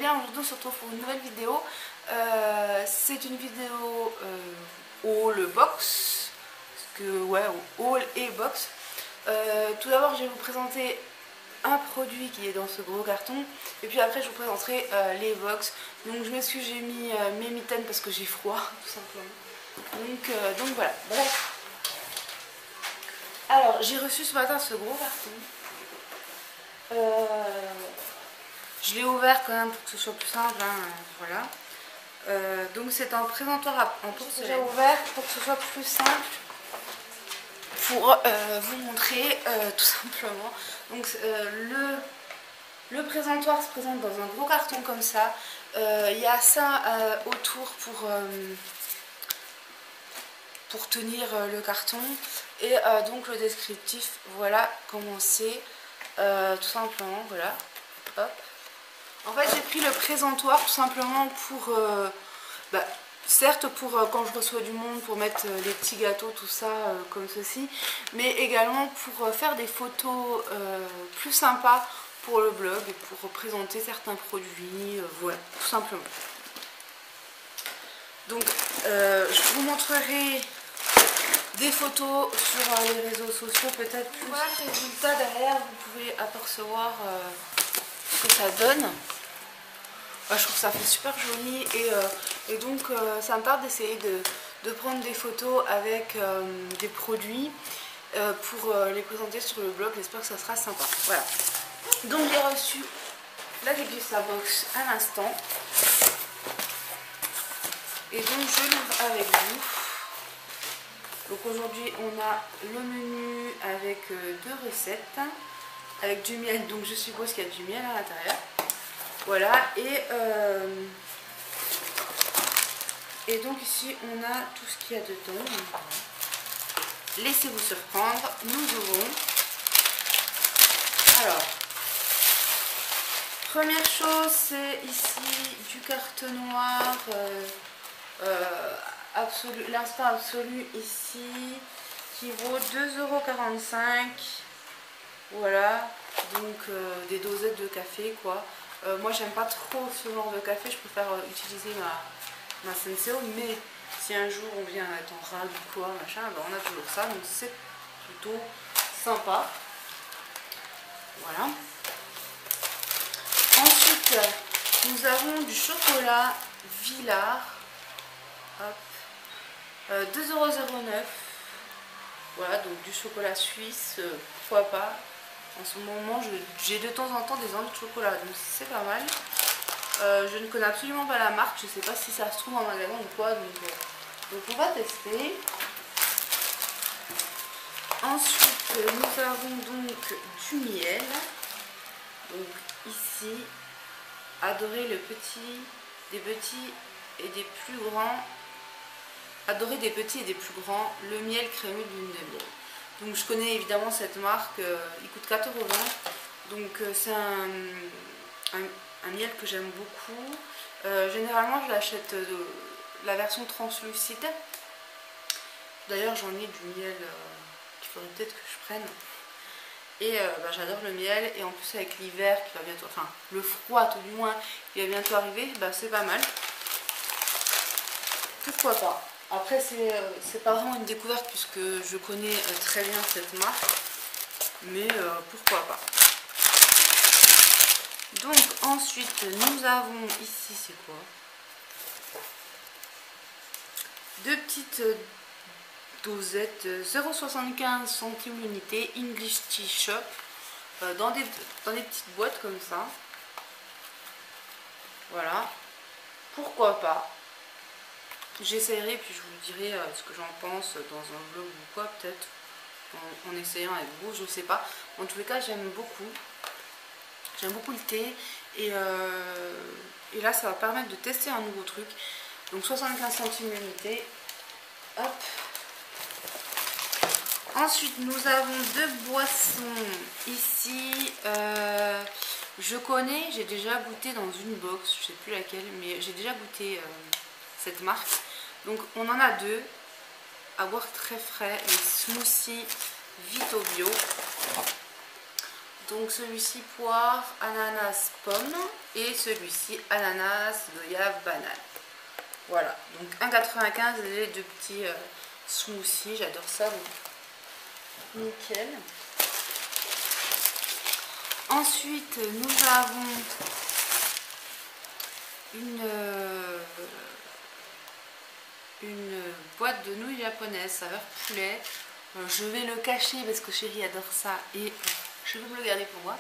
bien? Aujourd'hui on se retrouve pour une nouvelle vidéo. C'est une vidéo haul box. Parce que ouais, haul et box. Tout d'abord je vais vous présenter un produit qui est dans ce gros carton. Et puis après je vous présenterai les box. Donc je m'excuse, j'ai mis mes mitaines parce que j'ai froid tout simplement. Donc voilà, bref. Alors j'ai reçu ce matin ce gros carton. Je l'ai ouvert quand même pour que ce soit plus simple, hein, voilà. Donc c'est un présentoir en porcelaine. J'ai ouvert pour que ce soit plus simple pour vous montrer tout simplement. Donc le présentoir se présente dans un gros carton comme ça. Il y a ça autour pour tenir le carton. Et donc le descriptif, voilà comment c'est. Tout simplement, voilà. Hop. En fait, j'ai pris le présentoir tout simplement pour, certes pour quand je reçois du monde, pour mettre les petits gâteaux, tout ça, comme ceci, mais également pour faire des photos plus sympas pour le blog, et pour présenter certains produits, voilà, tout simplement. Donc, je vous montrerai des photos sur les réseaux sociaux, peut-être plus. Voilà le résultat derrière, vous pouvez apercevoir ce que ça donne. Je trouve que ça fait super joli et donc ça me tarde d'essayer de prendre des photos avec des produits pour les présenter sur le blog. J'espère que ça sera sympa. Voilà. Donc j'ai reçu la Degusta Box à l'instant. Et donc je l'ouvre avec vous. Donc aujourd'hui on a le menu avec deux recettes, avec du miel, donc je suppose qu'il y a du miel à l'intérieur. Voilà, et donc ici on a tout ce qu'il y a dedans. Laissez-vous surprendre, nous ouvrons. Alors, première chose, c'est ici du carton noir. L'instant absolu ici qui vaut 2,45 €. Voilà, donc des dosettes de café quoi. Moi j'aime pas trop ce genre de café, je préfère utiliser ma Senseo, mais si un jour on vient être en rade ou quoi machin, on a toujours ça, donc c'est plutôt sympa. Voilà. Ensuite nous avons du chocolat Villars. Hop. 2,09 €. Voilà, donc du chocolat suisse, pourquoi pas. En ce moment, j'ai de temps en temps des envies de chocolat, donc c'est pas mal. Je ne connais absolument pas la marque, je ne sais pas si ça se trouve en magasin ou quoi, donc on va tester. Ensuite, nous avons donc du miel. Donc ici, adorer des petits et des plus grands. Adorer des petits et des plus grands, le miel crémeux d'une de miel. Donc je connais évidemment cette marque, il coûte 4,20 €. Donc c'est un miel que j'aime beaucoup. Généralement je l'achète la version translucide. D'ailleurs j'en ai du miel qu'il faudrait peut-être que je prenne. Et j'adore le miel, et en plus avec l'hiver qui va bientôt, enfin le froid tout du moins qui va bientôt arriver, c'est pas mal. Pourquoi pas. Après c'est pas vraiment une découverte puisque je connais très bien cette marque, mais pourquoi pas. Donc ensuite nous avons ici, c'est quoi? Deux petites dosettes 0,75 centimes l'unité, English Tea Shop, dans des petites boîtes comme ça. Voilà, pourquoi pas. J'essaierai, puis je vous dirai ce que j'en pense dans un vlog ou quoi, peut-être en essayant avec vous, je ne sais pas. En tous les cas, j'aime beaucoup le thé, et là ça va permettre de tester un nouveau truc. Donc 75 centimes l'unité. Hop. Ensuite nous avons deux boissons ici. Je connais, j'ai déjà goûté dans une box, je sais plus laquelle, mais j'ai déjà goûté cette marque. Donc on en a deux à boire très frais, les smoothies Vito Bio. Donc celui-ci poire, ananas, pomme. Et celui-ci ananas, goyave, banane. Voilà, donc 1,95 les deux petits smoothies, j'adore ça, donc nickel. Ensuite, nous avons une boîte de nouilles japonaises saveur poulet. Je vais le cacher parce que chérie adore ça et je vais me le garder pour moi.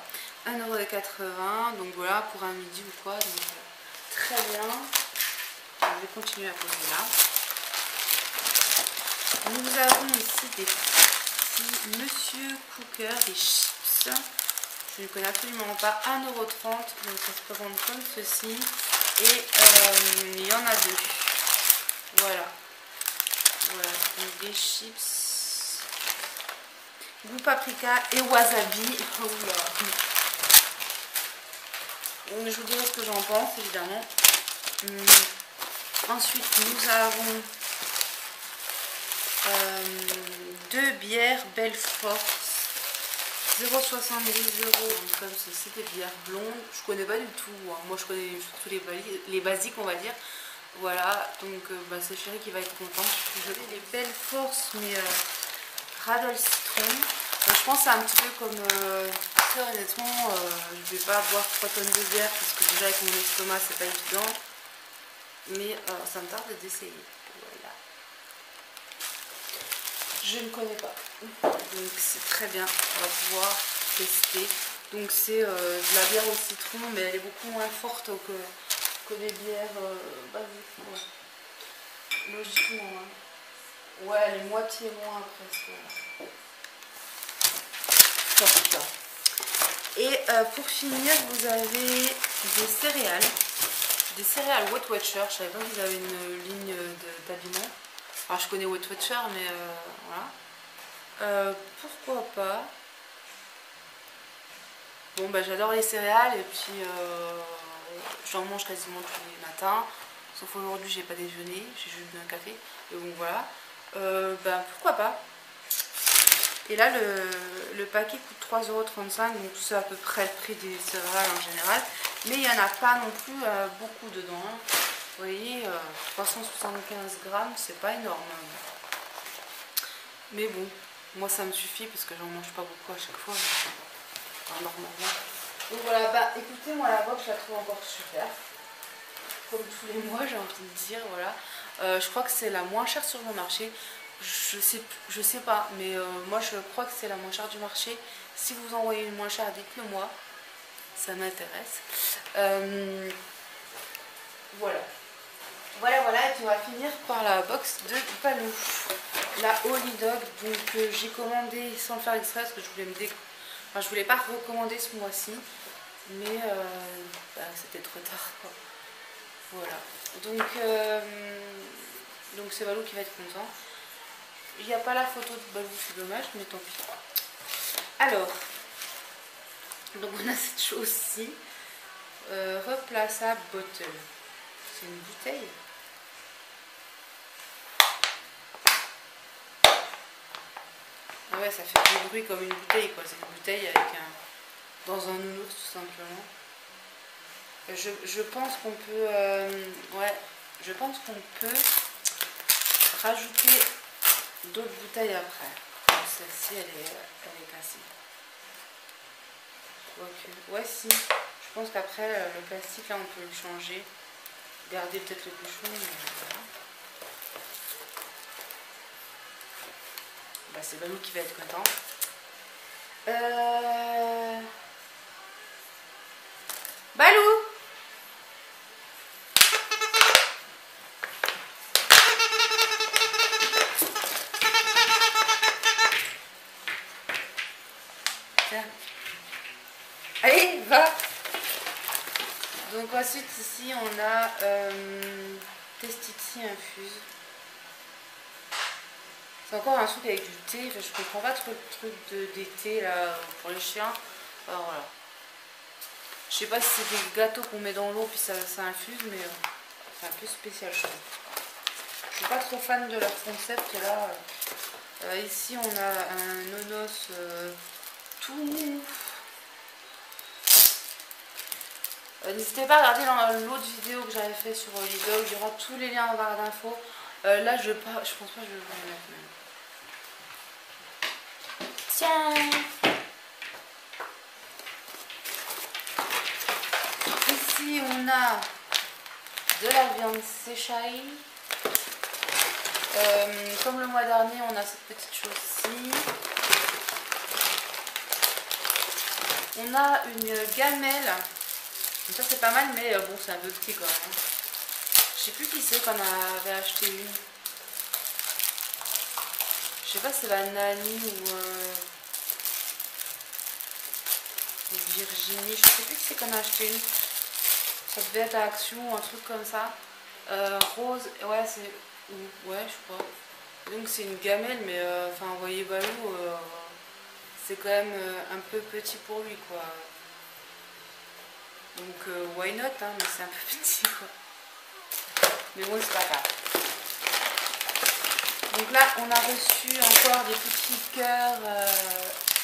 1,80 €, donc voilà, pour un midi ou quoi, donc très bien. Je vais continuer à poser là. Nous avons ici des petits Monsieur Cooker, des chips. Je ne connais absolument pas. 1,30 €, donc ça se présente comme ceci. Et il y en a deux. Voilà. Voilà, donc des chips. Goût paprika et wasabi. Oh là. Je vous dirai ce que j'en pense, évidemment. Ensuite, nous avons deux bières Belfort. 0,70 €. Comme ceci, des bières blondes. Je connais pas du tout. Hein. Moi, je connais surtout les basiques, on va dire. Voilà, donc c'est chérie qui va être contente. Je vais les Belfort, mais radol citron. Je pense que c'est un petit peu comme après, honnêtement, je vais pas boire 3 tonnes de bière parce que déjà avec mon estomac c'est pas évident, mais ça me tarde d'essayer. Voilà, je ne connais pas, donc c'est très bien, on va pouvoir tester. Donc c'est de la bière au citron, mais elle est beaucoup moins forte que les bières basiques, ouais. Logiquement, hein. Ouais, elle est moitié moins presque. Et pour finir, vous avez des céréales Weight Watcher. Je savais pas que vous avez une ligne d'habillement. Alors je connais Weight Watcher, mais voilà. Pourquoi pas. Bon bah j'adore les céréales et puis j'en mange quasiment tous les matins. Sauf aujourd'hui j'ai pas déjeuné, j'ai juste bu un café. Et donc voilà. Bah pourquoi pas. Et là, le paquet coûte 3,35 €, donc c'est à peu près le prix des céréales en général. Mais il n'y en a pas non plus beaucoup dedans. Hein. Vous voyez, 375 grammes, c'est pas énorme. Mais bon, moi ça me suffit parce que j'en mange pas beaucoup à chaque fois. Enfin, normalement. Donc voilà, bah écoutez, moi la box je la trouve encore super. Comme tous les mois, j'ai envie de dire, voilà. Je crois que c'est la moins chère sur le marché. Je sais pas, mais moi je crois que c'est la moins chère du marché. Si vous en voyez une moins chère, dites-le moi, ça m'intéresse. Voilà. Voilà, et puis on va finir par la box de Balou, la Holy Dog. Donc j'ai commandé sans le faire exprès parce que je voulais je voulais pas recommander ce mois-ci, mais c'était trop tard quoi. Voilà. Donc c'est Balou qui va être content. Il n'y a pas la photo de Balou, c'est dommage, mais tant pis. Alors, donc on a cette chose-ci. Replaçable bottle. C'est une bouteille. Ah ouais, ça fait du bruit comme une bouteille, quoi. C'est une bouteille avec dans un nounours, tout simplement. Je pense qu'on peut... ouais, je pense qu'on peut rajouter d'autres bouteilles après. Celle-ci, elle est cassée. Okay. Ouais, si. Je pense qu'après, le plastique, là, on peut le changer. Garder peut-être le bouchon. Mais voilà. Bah, c'est Balou qui va être content. Balou! Allez, va. Donc ensuite ici on a Testiti infuse. C'est encore un truc avec du thé. Enfin, je comprends pas trop le truc d'été là pour les chiens. Alors voilà. Je sais pas si c'est des gâteaux qu'on met dans l'eau puis ça infuse, mais c'est un peu spécial je trouve. Je suis pas trop fan de leur concept là. Ici on a un nonos tout mou. N'hésitez pas à regarder l'autre vidéo que j'avais fait sur Lidl, il y aura tous les liens en barre d'infos. Là je pense pas que je vais vous les mettre même. Tiens! Ici on a de la viande séchée. Comme le mois dernier, on a cette petite chose-ci. On a une gamelle. Ça c'est pas mal, mais bon, c'est un peu petit quand même. Je sais plus qui c'est qu'on avait acheté une. Je sais pas si c'est la Nani ou Virginie. Je sais plus qui c'est qu'on a acheté une. Ça devait être à Action ou un truc comme ça. Rose, ouais, c'est. Ouais, je crois. Donc c'est une gamelle, mais enfin, vous voyez Balou, c'est quand même un peu petit pour lui, quoi. Donc why not, hein, mais c'est un peu petit, quoi. Mais bon, c'est pas grave. Donc là, on a reçu encore des petits cœurs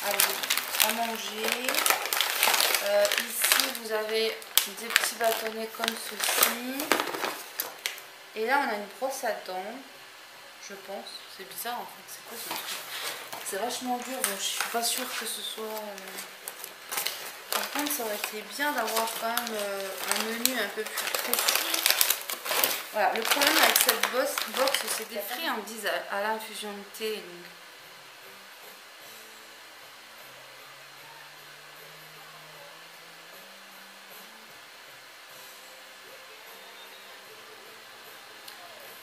à manger. Ici, vous avez des petits bâtonnets comme ceci. Et là, on a une brosse à dents, je pense. C'est bizarre en fait. C'est quoi ce truc? C'est vachement dur. Bon, je suis pas sûre que ce soit. Par contre, ça aurait été bien d'avoir quand même un menu un peu plus précis. Voilà. Le problème avec cette box, c'est des friandises à l'infusion de thé. Donc.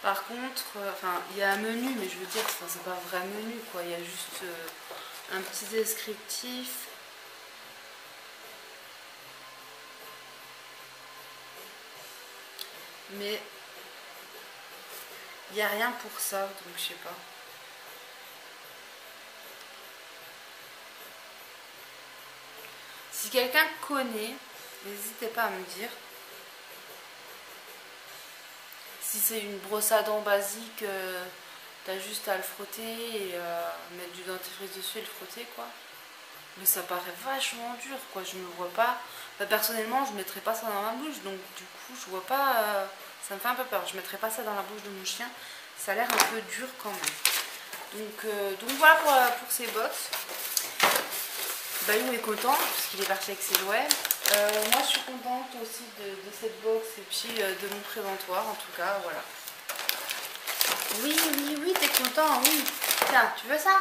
Par contre, enfin, il y a un menu, mais je veux dire, c'est pas un vrai menu, quoi. Il y a juste un petit descriptif. Mais il n'y a rien pour ça, donc je sais pas. Si quelqu'un connaît, n'hésitez pas à me dire. Si c'est une brosse à dents basique, t'as juste à le frotter et mettre du dentifrice dessus et le frotter, quoi. Mais ça paraît vachement dur, quoi. Je me vois pas. Bah, personnellement, je mettrais pas ça dans ma bouche, donc du coup, je vois pas. Ça me fait un peu peur. Je mettrais pas ça dans la bouche de mon chien. Ça a l'air un peu dur quand même. Donc voilà pour ces box. Bayou est content parce qu'il est parti avec ses jouets. Moi je suis contente aussi de cette box et puis de mon préventoire en tout cas, voilà. Oui, t'es content, oui. Tiens, tu veux ça?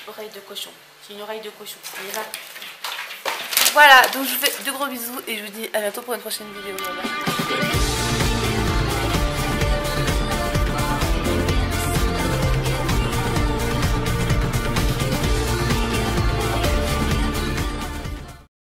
Oreille de cochon. C'est une oreille de cochon. On y va. Voilà, donc je vous fais de gros bisous et je vous dis à bientôt pour une prochaine vidéo. Voilà.